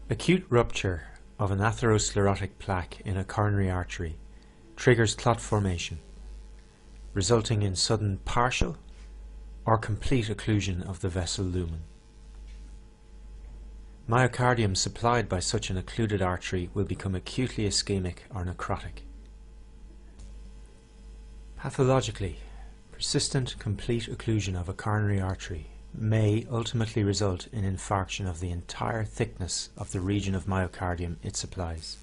Acute rupture of an atherosclerotic plaque in a coronary artery triggers clot formation, resulting in sudden partial or complete occlusion of the vessel lumen. Myocardium supplied by such an occluded artery will become acutely ischemic or necrotic. Pathologically, persistent complete occlusion of a coronary artery may ultimately result in infarction of the entire thickness of the region of myocardium it supplies.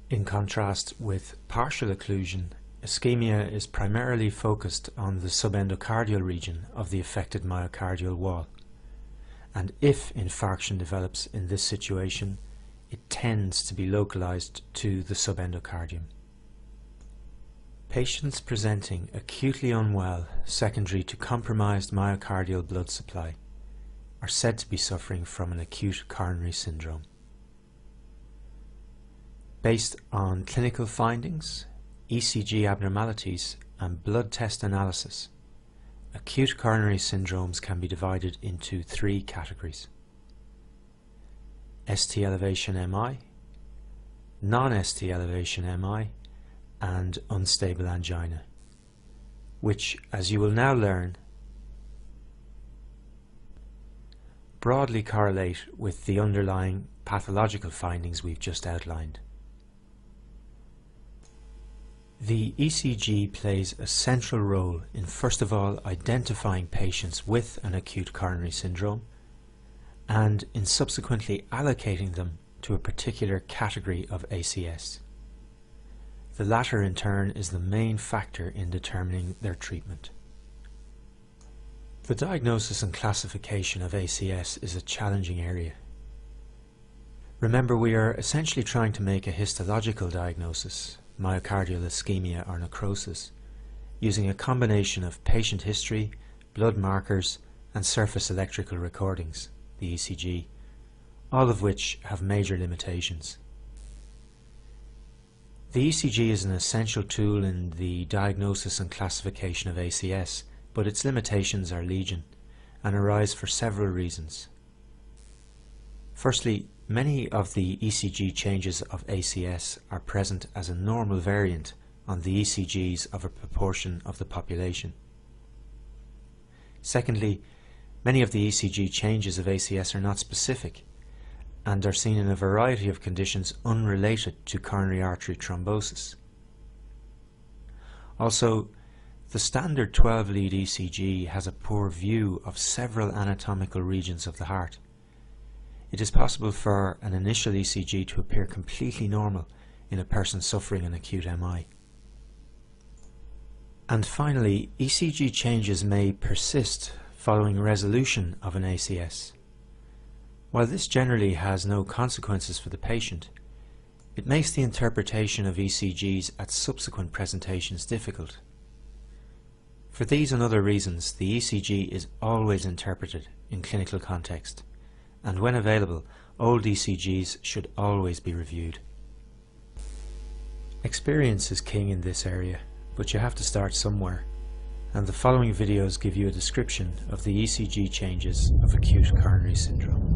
In contrast with partial occlusion, ischemia is primarily focused on the subendocardial region of the affected myocardial wall, and if infarction develops in this situation, it tends to be localized to the subendocardium. Patients presenting acutely unwell secondary to compromised myocardial blood supply are said to be suffering from an acute coronary syndrome. Based on clinical findings, ECG abnormalities and blood test analysis, acute coronary syndromes can be divided into three categories: ST elevation MI, non-ST elevation MI, and unstable angina, which, as you will now learn, broadly correlate with the underlying pathological findings we've just outlined. The ECG plays a central role in, first of all, identifying patients with an acute coronary syndrome, and in subsequently allocating them to a particular category of ACS. The latter, in turn, is the main factor in determining their treatment. The diagnosis and classification of ACS is a challenging area. Remember, we are essentially trying to make a histological diagnosis, myocardial ischemia or necrosis, using a combination of patient history, blood markers, and surface electrical recordings, the ECG, all of which have major limitations. The ECG is an essential tool in the diagnosis and classification of ACS, but its limitations are legion and arise for several reasons. Firstly, many of the ECG changes of ACS are present as a normal variant on the ECGs of a proportion of the population. Secondly, many of the ECG changes of ACS are not specific and are seen in a variety of conditions unrelated to coronary artery thrombosis. Also, the standard 12-lead ECG has a poor view of several anatomical regions of the heart. It is possible for an initial ECG to appear completely normal in a person suffering an acute MI. And finally, ECG changes may persist following resolution of an ACS. While this generally has no consequences for the patient, it makes the interpretation of ECGs at subsequent presentations difficult. For these and other reasons, the ECG is always interpreted in clinical context, and when available, old ECGs should always be reviewed. Experience is king in this area, but you have to start somewhere, and the following videos give you a description of the ECG changes of acute coronary syndrome.